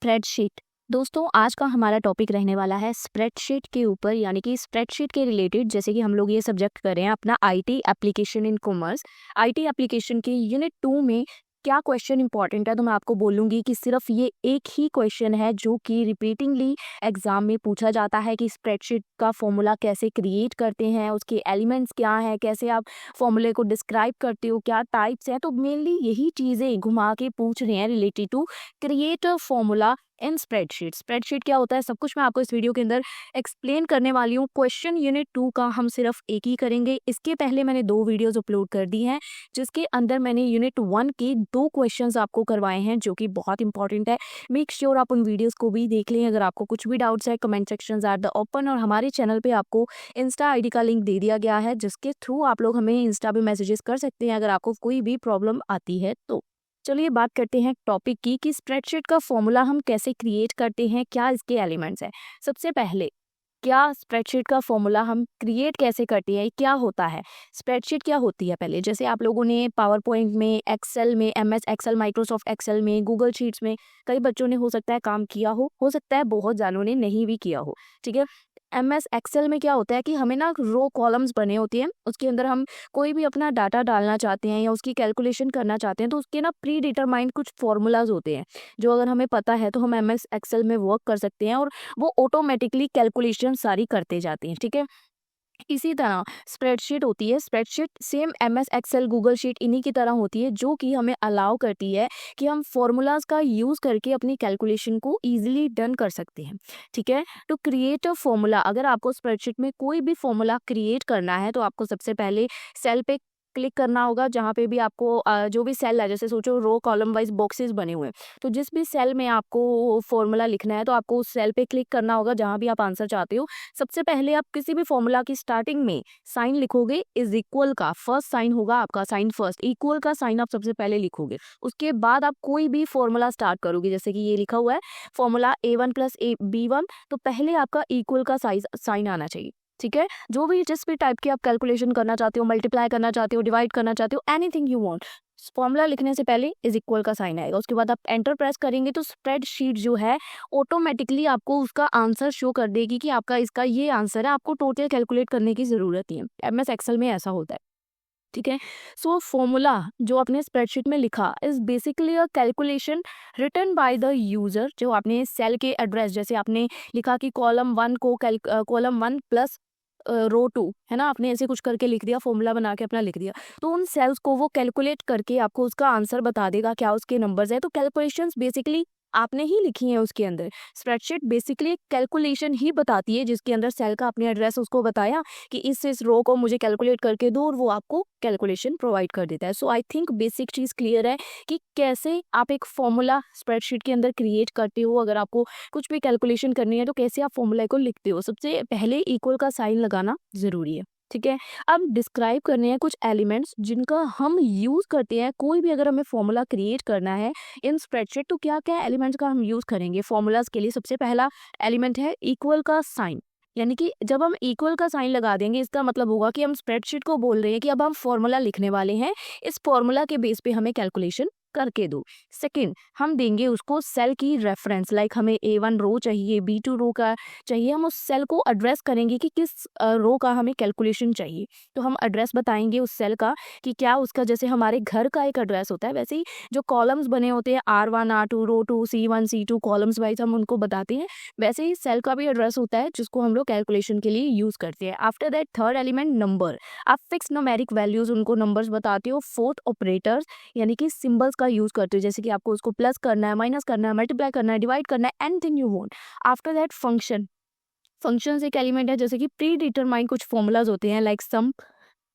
Spreadsheet. दोस्तों आज का हमारा टॉपिक रहने वाला है स्प्रेडशीट के ऊपर, यानी कि स्प्रेडशीट के रिलेटेड। जैसे कि हम लोग ये सब्जेक्ट कर रहे हैं अपना IT application in commerce. IT application के यूनिट 2 में क्या क्वेश्चन इंपॉर्टेंट है, तो मैं आपको बोलूंगी कि सिर्फ ये एक ही क्वेश्चन है जो कि रिपीटिंगली एग्जाम में पूछा जाता है कि स्प्रेडशीट का फॉर्मूला कैसे क्रिएट करते हैं, उसके एलिमेंट्स क्या हैं, कैसे आप फॉर्मूले को डिस्क्राइब करते हो, क्या टाइप्स हैं। तो मेनली यही चीज़ें घुमा के पूछ रहे हैं related to create a formula in spreadsheet. Spreadsheet क्या होता है, सब कुछ मैं आपको इस वीडियो के अंदर एक्सप्लेन करने वाली हूँ। क्वेश्चन यूनिट 2 का हम सिर्फ एक ही करेंगे। इसके पहले मैंने 2 वीडियोस अपलोड कर दी हैं जिसके अंदर मैंने यूनिट 1 के 2 क्वेश्चंस आपको करवाए हैं जो कि बहुत इंपॉर्टेंट है। मेक श्योर आप उन वीडियोस को भी देख लें। अगर आपको कुछ भी डाउट्स है, comment sections are the open, और हमारे चैनल पे आपको इंस्टा आईडी का लिंक दे दिया गया है जिसके थ्रू आप लोग हमें इंस्टा पे मैसेजेस कर सकते हैं अगर आपको कोई भी प्रॉब्लम आती है तो। चलिए बात करते हैं टॉपिक की कि स्प्रेडशीट का फॉर्मूला हम कैसे क्रिएट करते हैं, क्या इसके एलिमेंट्स हैं। सबसे पहले, क्या स्प्रेडशीट का फॉर्मूला हम क्रिएट कैसे करते हैं, क्या होता है स्प्रेडशीट, क्या होती है। पहले जैसे आप लोगों ने पावर पॉइंट में, एक्सेल में, एमएस एक्सेल, माइक्रोसॉफ्ट एक्सेल में, गूगल शीट्स में कई बच्चों ने हो सकता है काम किया हो सकता है बहुत जानों ने नहीं भी किया हो। ठीक है, एमएस एक्सेल में क्या होता है कि हमें ना रो कॉलम्स बने होते हैं, उसके अंदर हम कोई भी अपना डाटा डालना चाहते हैं या उसकी कैलकुलेशन करना चाहते हैं तो उसके ना प्री डिटरमाइंड कुछ फॉर्मूलाज होते हैं जो अगर हमें पता है तो हम एमएस एक्सेल में वर्क कर सकते हैं और वो ऑटोमेटिकली कैलकुलेशन सारी करते जाते हैं। ठीक है, इसी तरह स्प्रेडशीट होती है। Spreadsheet same MS Excel, Google sheet इन्हीं की तरह होती है जो कि हमें अलाउ करती है कि हम फॉर्मूलाज का यूज करके अपनी कैलकुलेशन को इजीली डन कर सकते हैं। ठीक है, टू क्रिएट अ फॉर्मूला, अगर आपको स्प्रेडशीट में कोई भी फॉर्मूला क्रिएट करना है तो आपको सबसे पहले सेल पे क्लिक करना होगा जहाँ पे भी आपको जो भी सेल है, जैसे सोचो रो कॉलम वाइज बॉक्सेस बने हुए हैं, तो जिस भी सेल में आपको फॉर्मूला लिखना है तो आपको उस सेल पे क्लिक करना होगा जहाँ भी आप आंसर चाहते हो। सबसे पहले आप किसी भी फॉर्मूला की स्टार्टिंग में साइन लिखोगे, इज इक्वल का फर्स्ट साइन होगा आपका, साइन फर्स्ट, इक्वल का साइन आप सबसे पहले लिखोगे। उसके बाद आप कोई भी फॉर्मूला स्टार्ट करोगे, जैसे कि ये लिखा हुआ है फॉर्मूला A1 प्लस B1, तो पहले आपका इक्वल का साइन आना चाहिए। ठीक है, जो भी जिस भी टाइप की आप कैलकुलेशन करना चाहते हो, मल्टीप्लाई करना चाहते हो, डिवाइड करना चाहते हो, एनीथिंग यू वांट, फॉर्मूला लिखने से पहले इज इक्वल का साइन आएगा। उसके बाद आप एंटर प्रेस करेंगे तो स्प्रेडशीट जो है ऑटोमेटिकली आपको उसका आंसर शो कर देगी कि आपका इसका ये आंसर है, आपको टोटल कैलकुलेट करने की जरूरत नहीं है। एमएस एक्सेल में ऐसा होता है। ठीक है, सो फॉर्मूला जो आपने स्प्रेडशीट में लिखा is basically a calculation written by the user. जो आपने सेल के एड्रेस, जैसे आपने लिखा कि कॉलम 1 को कॉलम 1 प्लस रो 2 है ना, आपने ऐसे कुछ करके लिख दिया, फॉर्मूला बना के अपना लिख दिया, तो उन सेल्स को वो कैलकुलेट करके आपको उसका आंसर बता देगा क्या उसके नंबर्स है। तो कैलकुलेशंस बेसिकली आपने ही लिखी है उसके अंदर। स्प्रेडशीट बेसिकली कैलकुलेशन ही बताती है जिसके अंदर सेल का आपने एड्रेस उसको बताया कि इस रो को मुझे कैलकुलेट करके दो, और वो आपको कैलकुलेशन प्रोवाइड कर देता है। सो आई थिंक बेसिक चीज़ क्लियर है कि कैसे आप एक फॉर्मूला स्प्रेडशीट के अंदर क्रिएट करते हो। अगर आपको कुछ भी कैलकुलेशन करनी है तो कैसे आप फॉर्मूला को लिखते हो, सबसे पहले इक्वल का साइन लगाना जरूरी है। ठीक है, अब डिस्क्राइब करने हैं कुछ एलिमेंट्स जिनका हम यूज करते हैं। कोई भी अगर हमें फॉर्मूला क्रिएट करना है इन स्प्रेडशीट तो क्या क्या एलिमेंट्स का हम यूज करेंगे फॉर्मूलाज के लिए। सबसे पहला एलिमेंट है इक्वल का साइन, यानी कि जब हम इक्वल का साइन लगा देंगे इसका मतलब होगा कि हम स्प्रेडशीट को बोल रहे हैं कि अब हम फॉर्मूला लिखने वाले हैं, इस फॉर्मूला के बेस पे हमें कैलकुलेशन करके दो। सेकंड, हम देंगे उसको सेल की रेफरेंस, लाइक हमें A1 रो चाहिए, B2 रो का चाहिए, हम उस सेल को एड्रेस करेंगे कि किस रो का हमें कैलकुलेशन चाहिए। तो हम एड्रेस बताएंगे उस सेल का कि क्या उसका, जैसे हमारे घर का एक एड्रेस होता है वैसे ही जो कॉलम्स बने होते हैं R1 R2 रो 2 C1 C2 कॉलम्स वाइज हम उनको बताते हैं, वैसे ही सेल का भी एड्रेस होता है जिसको हम लोग कैलकुलेशन के लिए यूज करते हैं। After that third element number, आप फिक्स न्यूमेरिक वैल्यूज उनको नंबर्स बताते हो। फोर्थ ऑपरेटर्स, यानी कि सिंबल्स का यूज करते हो, जैसे कि आपको उसको प्लस करना है, माइनस करना है, मल्टीप्लाई करना है, डिवाइड करना है, anything you want. After that function, functions एक एलिमेंट है, जैसे कि प्री डिटरमाइन कुछ फॉर्मूलाज होते हैं लाइक सम,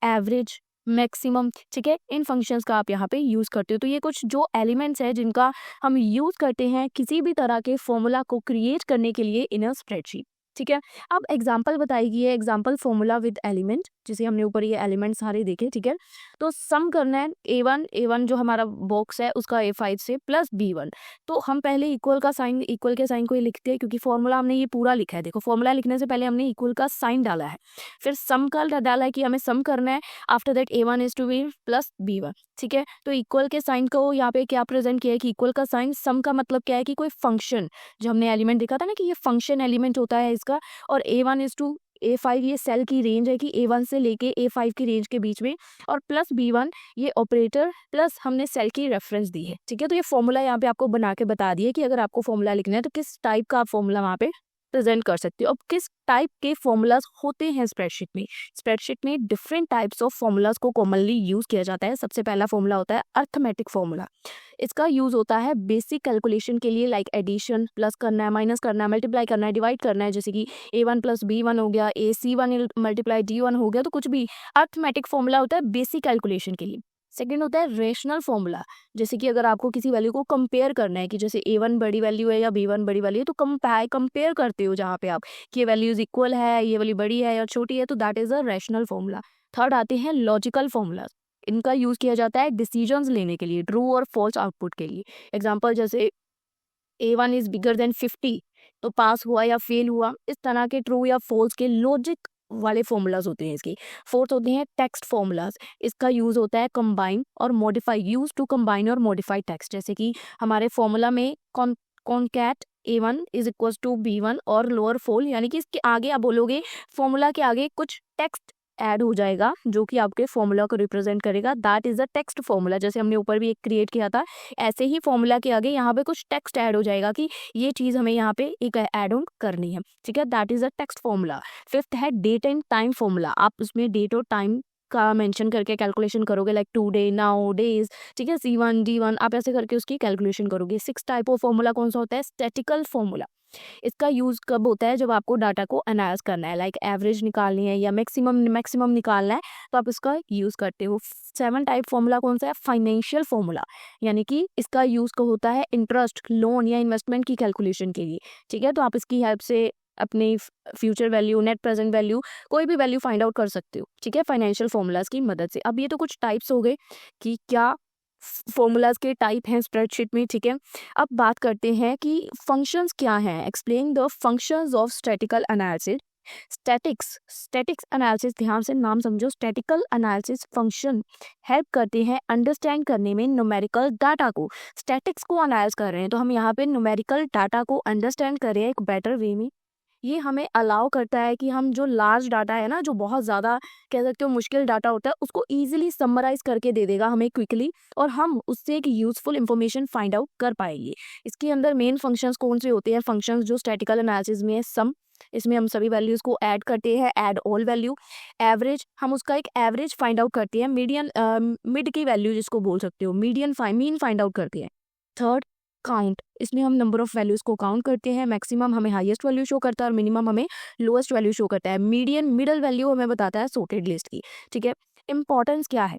एवरेज, मैक्सिमम। ठीक है, इन फंक्शंस का आप यहाँ पे यूज करते हो। तो ये कुछ जो एलिमेंट्स है जिनका हम यूज करते हैं किसी भी तरह के फॉर्मूला को क्रिएट करने के लिए इन अ स्प्रेडशीट। ठीक है, अब एग्जाम्पल बताएगी है, एग्जाम्पल फॉर्मूला विद एलिमेंट, जिसे हमने ऊपर ये एलिमेंट सारे देखे। ठीक है, तो सम करना है A1 जो हमारा बॉक्स है उसका A5 से प्लस B1। तो हम पहले इक्वल का साइन, इक्वल के साइन को ही लिखते हैं क्योंकि फॉर्मूला हमने ये पूरा लिखा है। देखो फॉर्मूला लिखने से पहले हमने इक्वल का साइन डाला है, फिर सम का डाला है कि हमें सम करना है। After that A1 is to be plus B1। ठीक है, तो इक्वल के साइन को यहाँ पे क्या प्रेजेंट किया है कि इक्वल का साइन, सम का मतलब क्या है कि कोई फंक्शन, जो हमने एलिमेंट देखा था ना कि ये फंक्शन एलिमेंट होता है इसका, और A1 इज टू A5 ये सेल की रेंज है कि A1 से लेके A5 की रेंज के बीच में, और प्लस B1 ये ऑपरेटर प्लस हमने सेल की रेफरेंस दी है। ठीक है, तो ये फॉर्मूला यहाँ पे आपको बना के बता दिया कि अगर आपको फॉर्मूला लिखना है तो किस टाइप का आप फॉर्मूला वहाँ पे प्रेजेंट कर सकते हो। अब किस टाइप के फॉर्मूलाज होते हैं स्प्रेडशीट में? स्प्रेडशीट में डिफरेंट टाइप्स ऑफ फॉर्मूलाज को कॉमनली यूज किया जाता है। सबसे पहला फॉर्मूला होता है अर्थमेटिक फॉर्मूला। इसका यूज होता है बेसिक कैलकुलेशन के लिए, लाइक एडिशन, प्लस करना है, माइनस करना है, मल्टीप्लाई करना है, डिवाइड करना है, जैसे कि A1 प्लस B1 हो गया, AC1 मल्टीप्लाई D1 हो गया, तो कुछ भी अर्थमेटिक फॉर्मूला होता है बेसिक कैलकुलेशन के लिए। सेकेंड होता है रेशनल फॉर्मूला, जैसे कि अगर आपको किसी वैल्यू को कंपेयर करना है कि जैसे A1 बड़ी वैल्यू है या B1 बड़ी वैल्यू है, तो कंपेयर करते हो जहाँ पे आप कि ये वैल्यूज इक्वल है, ये वाली बड़ी है या छोटी है, तो that is a rational formula. Third आते हैं लॉजिकल फॉर्मूला। इनका यूज किया जाता है डिसीजंस लेने के लिए, ट्रू और फॉल्स आउटपुट के लिए। एग्जाम्पल जैसे A1 इज बिगर देन 50, तो पास हुआ या फेल हुआ, इस तरह के ट्रू या फॉल्स के लॉजिक वाले फॉर्मूलाज होते हैं इसके। फोर्थ होते हैं टेक्स्ट फॉर्मूलाज। इसका यूज होता है कंबाइन और मॉडिफाई, यूज टू कंबाइन और मॉडिफाई टेक्स्ट, जैसे कि हमारे फॉर्मूला में concat A1 is equal to B1 और लोअर फोल, यानी कि इसके आगे आप बोलोगे, फॉर्मूला के आगे कुछ टेक्स्ट ऐड हो जाएगा जो कि आपके फॉर्मूला को रिप्रेजेंट करेगा, that is a text formula. जैसे हमने ऊपर भी एक क्रिएट किया था, ऐसे ही फॉर्मूला के आगे यहाँ पे कुछ टेक्स्ट ऐड हो जाएगा कि ये चीज हमें यहाँ पे एक ऐड ऑन करनी है। ठीक है, that is a text formula. Fifth है डेट एंड टाइम फॉर्मूला। आप उसमें डेट और टाइम का मेंशन करके कैलकुलेशन करोगे, लाइक टुडे, नाउ, डेज। ठीक है, C1 D1 आप ऐसे करके उसकी कैलकुलेशन करोगे। सिक्स टाइप ऑफ फॉर्मूला कौन सा होता है? Statistical formula. इसका यूज कब होता है? जब आपको डाटा को एनालाइज करना है, लाइक एवरेज निकालनी है या मैक्सिमम निकालना है, तो आप इसका यूज करते हो। सेवन टाइप फॉर्मूला कौन सा है? फाइनेंशियल फॉर्मूला, यानी कि इसका यूज होता है इंटरेस्ट, लोन या इन्वेस्टमेंट की कैलकुलेशन के लिए। ठीक है, तो आप इसकी हेल्प से अपनी future value, net present value, कोई भी वैल्यू फाइंड आउट कर सकते हो। ठीक है, फाइनेंशियल फॉर्मूलाज की मदद से। अब ये तो कुछ टाइप्स हो गए कि क्या फॉर्मूलाज के टाइप हैं स्प्रेडशीट में। ठीक है, अब बात करते हैं कि फंक्शंस क्या हैं। Explain the functions of statistical analysis. Statics analysis, ध्यान से नाम समझो। स्टैटिकल एनालिसिस फंक्शन हेल्प करते हैं अंडरस्टैंड करने में न्यूमेरिकल डाटा को। स्टैटिक्स को एनालाइज कर रहे हैं तो हम यहाँ पे न्यूमेरिकल डाटा को अंडरस्टैंड कर रहे हैं एक बेटर वे में। ये हमें अलाउ करता है कि हम जो लार्ज डाटा है ना, जो बहुत ज़्यादा कह सकते हो मुश्किल डाटा होता है, उसको ईजिली समराइज करके दे देगा हमें क्विकली, और हम उससे एक यूजफुल इंफॉर्मेशन फाइंड आउट कर पाएंगे। इसके अंदर मेन फंक्शंस कौन से होते हैं? फंक्शंस जो स्टैटिकल एनालिसिस में है, सम, इसमें हम सभी वैल्यूज को ऐड करते हैं, ऐड ऑल वैल्यू। एवरेज, हम उसका एक एवरेज फाइंड आउट करते हैं। मीडियन, मिड की वैल्यू जिसको बोल सकते हो, मीन फाइंड आउट करते हैं। थर्ड, काउंट, इसमें हम नंबर ऑफ वैल्यूज को काउंट करते हैं। मैक्सिमम हमें हाईएस्ट वैल्यू शो करता है और मिनिमम हमें लोएस्ट वैल्यू शो करता है। मीडियन, मिडल वैल्यू हमें बताता है सॉर्टेड लिस्ट की। ठीक है, इंपॉर्टेंस क्या है?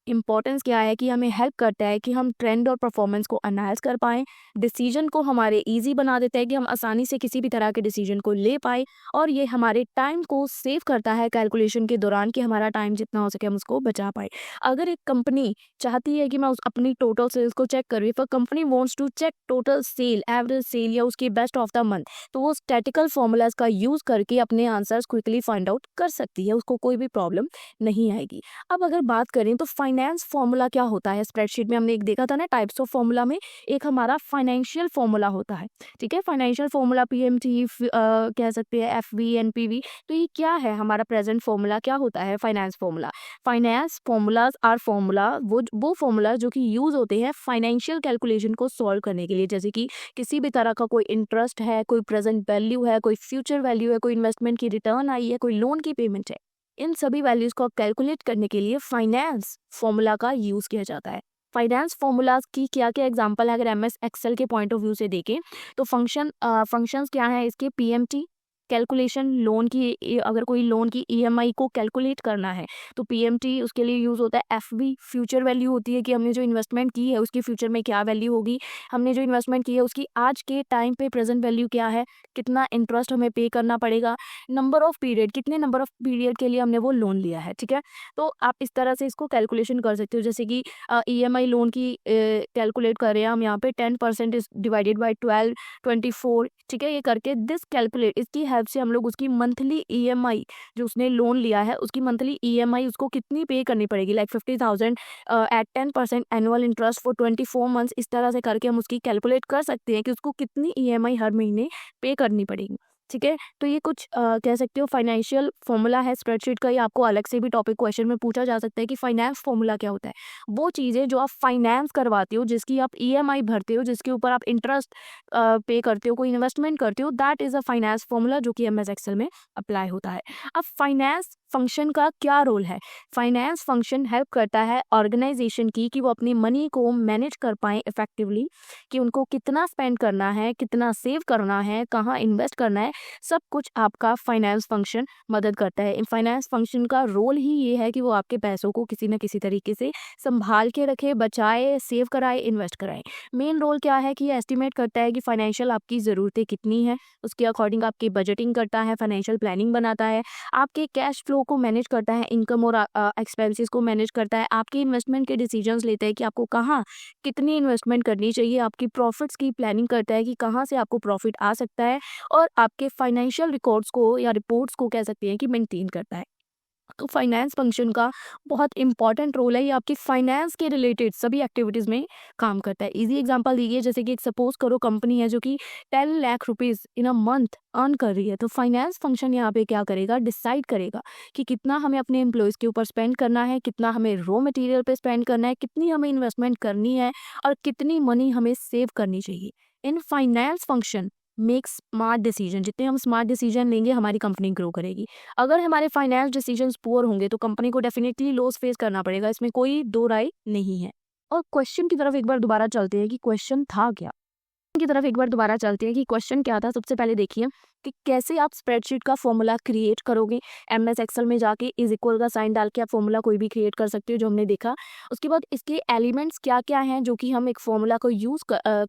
इंपॉर्टेंस क्या है कि हमें हेल्प करता है कि हम ट्रेंड और परफॉर्मेंस को एनालाइज कर पाएँ। डिसीजन को हमारे इजी बना देता है कि हम आसानी से किसी भी तरह के डिसीजन को ले पाए, और ये हमारे टाइम को सेव करता है कैलकुलेशन के दौरान, कि हमारा टाइम जितना हो सके हम उसको बचा पाए। अगर एक कंपनी चाहती है कि मैं अपनी टोटल सेल्स को चेक करूँ, if a company wants to check total sale, average sale या उसकी बेस्ट ऑफ द मंथ, तो वो स्टैटिकल फॉर्मूलाज का यूज करके अपने आंसर्स क्विकली फाइंड आउट कर सकती है, उसको कोई भी प्रॉब्लम नहीं आएगी। अब अगर बात करें तो फाइनेंस फॉर्मूला क्या होता है? स्प्रेडशीट में हमने एक देखा था ना टाइप्स ऑफ फॉर्मूला में, एक हमारा फाइनेंशियल फॉर्मूला होता है। ठीक है, फाइनेंशियल फॉर्मूला PMT कह सकते हैं, FV, NPV। तो ये क्या है? हमारा प्रेजेंट फॉर्मूला क्या होता है? Finance formula. Finance formulas are formula, वो फॉर्मूला जो कि यूज होते हैं फाइनेंशियल कैलकुलेशन को सॉल्व करने के लिए, जैसे कि किसी भी तरह का कोई इंटरेस्ट है, कोई प्रेजेंट वैल्यू है, कोई फ्यूचर वैल्यू है, कोई इन्वेस्टमेंट की रिटर्न आई है, कोई लोन की पेमेंट है। इन सभी वैल्यूज को कैलकुलेट करने के लिए फाइनेंस फॉर्मूला का यूज किया जाता है। फाइनेंस फॉर्मूलाज की क्या क्या एग्जांपल है? अगर MS एक्सेल के पॉइंट ऑफ व्यू से देखें तो फंक्शंस क्या है इसके? PMT, कैलकुलेशन लोन की, अगर कोई लोन की ईएमआई को कैलकुलेट करना है तो पीएमटी उसके लिए यूज़ होता है। एफवी फ्यूचर वैल्यू होती है कि हमने जो इन्वेस्टमेंट की है उसकी फ्यूचर में क्या वैल्यू होगी, हमने जो इन्वेस्टमेंट की है उसकी आज के टाइम पे प्रेजेंट वैल्यू क्या है, कितना इंटरेस्ट हमें पे करना पड़ेगा, नंबर ऑफ पीरियड, कितने नंबर ऑफ पीरियड के लिए हमने वो लोन लिया है, ठीक है। तो आप इस तरह से इसको कैलकुलेशन कर सकते हो। जैसे कि ईएमआई लोन की कैलकुलेट कर रहे हैं हम यहाँ पे 10% इज डिवाइडेड बाई 12, 24, ठीक है। ये करके दिस कैलकुलेट, इसकी हेल्प से हम लोग उसकी मंथली ईएमआई जो उसने लोन लिया है उसकी मंथली ईएमआई उसको कितनी पे करनी पड़ेगी, like 50,000 at 10% annual interest for 24 months, इस तरह से करके हम उसकी कैलकुलेट कर सकते हैं कि उसको कितनी ईएमआई हर महीने पे करनी पड़ेगी, ठीक है। तो ये कुछ कह सकते हो फाइनेंशियल फॉर्मूला है स्प्रेडशीट का। ये आपको अलग से भी टॉपिक क्वेश्चन में पूछा जा सकता है कि फाइनेंस फॉर्मूला क्या होता है। वो चीज़ें जो आप फाइनेंस करवाते हो, जिसकी आप ईएमआई भरते हो, जिसके ऊपर आप इंटरेस्ट पे करते हो, कोई इन्वेस्टमेंट करते हो, that is a finance formula जो कि एमएस एक्सेल में अप्लाई होता है। अब फाइनेंस फंक्शन का क्या रोल है? फाइनेंस फंक्शन हेल्प करता है ऑर्गेनाइजेशन की कि वो अपनी मनी को मैनेज कर पाए इफेक्टिवली, कि उनको कितना स्पेंड करना है, कितना सेव करना है, कहाँ इन्वेस्ट करना है, सब कुछ आपका फाइनेंस फंक्शन मदद करता है। इन फाइनेंस फंक्शन का रोल ही ये है कि वो आपके पैसों को किसी न किसी तरीके से संभाल के रखे, बचाए, सेव कराए, इन्वेस्ट कराए। मेन रोल क्या है कि ये एस्टिमेट करता है कि फाइनेंशियल आपकी ज़रूरतें कितनी है, उसके अकॉर्डिंग आपकी बजटिंग करता है, फाइनेंशियल प्लानिंग बनाता है, आपके कैश फ्लो को मैनेज करता है, इनकम और एक्सपेंसेस को मैनेज करता है, आपके इन्वेस्टमेंट के डिसीजंस लेता है कि आपको कहाँ कितनी इन्वेस्टमेंट करनी चाहिए, आपकी प्रॉफिट्स की प्लानिंग करता है कि कहाँ से आपको प्रॉफिट आ सकता है, और आपके फाइनेंशियल रिकॉर्ड्स को या रिपोर्ट्स को कह सकते हैं कि मेंटेन करता है। तो फाइनेंस फंक्शन का बहुत इंपॉर्टेंट रोल है, ये आपकी फाइनेंस के रिलेटेड सभी एक्टिविटीज़ में काम करता है। इजी एग्जांपल दीजिए, जैसे कि एक सपोज करो कंपनी है जो कि 10 lakh rupees in a month earn कर रही है, तो फाइनेंस फंक्शन यहाँ पे क्या करेगा, डिसाइड करेगा कि कितना हमें अपने एम्प्लॉयज़ के ऊपर स्पेंड करना है, कितना हमें रॉ मटेरियल पे स्पेंड करना है, कितनी हमें इन्वेस्टमेंट करनी है, और कितनी मनी हमें सेव करनी चाहिए। In finance function make smart decision, जितने हम स्मार्ट डिसीजन लेंगे हमारी कंपनी ग्रो करेगी। अगर हमारे फाइनेंस डिसीजंस पुअर होंगे तो कंपनी को डेफिनेटली लॉस फेस करना पड़ेगा, इसमें कोई दो राय नहीं है। और क्वेश्चन की तरफ एक बार दोबारा चलते हैं कि क्वेश्चन था क्या। की तरफ एक बार दोबारा चलते हैं कि क्वेश्चन क्या था। सबसे पहले देखिए कि कैसे आप स्प्रेडशीट का फॉर्मूला क्रिएट करोगे। एमएस एक्सेल में जाके इज इक्वल का साइन डाल के आप फॉर्मूला कोई भी क्रिएट कर सकते हो, जो हमने देखा। उसके बाद इसके एलिमेंट्स क्या क्या हैं जो कि हम एक फॉर्मूला को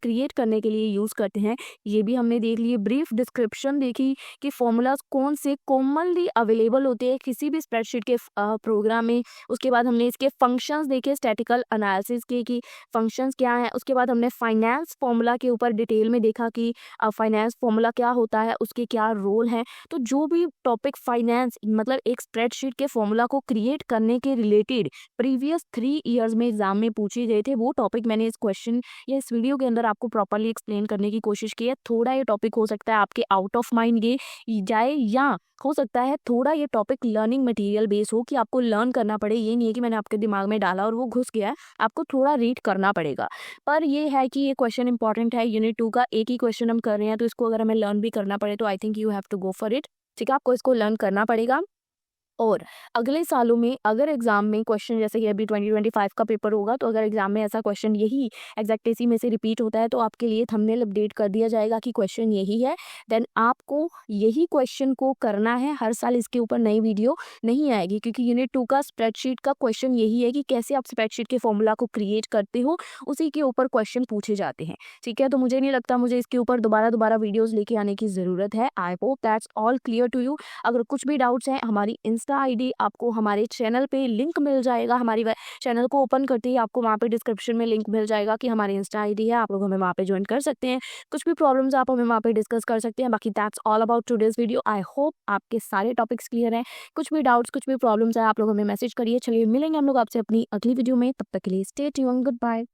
क्रिएट करने के लिए यूज़ करते हैं, ये भी हमने देख लिए। ब्रीफ डिस्क्रिप्शन देखी कि फॉर्मूलाज कौन से कॉमनली अवेलेबल होते हैं किसी भी स्प्रेडशीट के प्रोग्राम में। उसके बाद हमने इसके फंक्शंस देखे, स्टैटिकल एनालिसिस के कि फंक्शंस क्या हैं। उसके बाद हमने फाइनेंस फॉर्मूला के ऊपर डिटेल में देखा कि फाइनेंस फॉर्मूला क्या होता है, उसके क्या रोल हैं। तो जो भी टॉपिक फाइनेंस मतलब एक स्प्रेडशीट के फॉर्मूला को क्रिएट करने के रिलेटेड प्रीवियस 3 इयर्स में एग्जाम में पूछे गए थे, वो टॉपिक मैंने इस क्वेश्चन या इस वीडियो के अंदर आपको प्रॉपर्ली एक्सप्लेन करने की कोशिश की है। थोड़ा ये टॉपिक हो सकता है आपके आउट ऑफ माइंड ये जाए, या हो सकता है थोड़ा ये टॉपिक लर्निंग मटेरियल बेस हो कि आपको लर्न करना पड़े। ये नहीं है कि मैंने आपके दिमाग में डाला और वो घुस गया है, आपको थोड़ा रीड करना पड़ेगा। पर ये है कि ये क्वेश्चन इंपॉर्टेंट है। यूनिट 2 का एक ही क्वेश्चन हम कर रहे हैं, तो इसको अगर हमें लर्न भी करना पड़े तो I think you have to go for it. ठीक है, आपको इसको लर्न करना पड़ेगा। और अगले सालों में अगर एग्जाम में क्वेश्चन, जैसे कि अभी 2025 का पेपर होगा, तो अगर एग्जाम में ऐसा क्वेश्चन यही एग्जैक्ट इसी में से रिपीट होता है तो आपके लिए थंबनेल अपडेट कर दिया जाएगा कि क्वेश्चन यही है। देन आपको यही क्वेश्चन को करना है। हर साल इसके ऊपर नई वीडियो नहीं आएगी, क्योंकि यूनिट 2 का स्प्रेडशीट का क्वेश्चन यही है कि कैसे आप स्प्रेडशीट के फॉर्मूला को क्रिएट करते हो, उसी के ऊपर क्वेश्चन पूछे जाते हैं। ठीक है, तो मुझे नहीं लगता मुझे इसके ऊपर दोबारा वीडियोज लेके आने की ज़रूरत है। I hope that's all clear to you. अगर कुछ भी डाउट्स हैं, हमारी इंस्टा आईडी आपको हमारे चैनल पे लिंक मिल जाएगा। हमारी चैनल को ओपन करते ही आपको वहाँ पे डिस्क्रिप्शन में लिंक मिल जाएगा कि हमारी इंस्टा आईडी है, आप लोग हमें वहाँ पे ज्वाइन कर सकते हैं। कुछ भी प्रॉब्लम्स आप हमें वहाँ पे डिस्कस कर सकते हैं। बाकी that's all about today's video. I hope आपके सारे टॉपिक्स क्लियर हैं। कुछ भी डाउट्स, कुछ भी प्रॉब्लम्स है, आप लोग हमें मैसेज करिए। चलिए मिलेंगे हम लोग आपसे अपनी अगली वीडियो में, तब तक के लिए स्टे ट्यून्ड, गुड बाय।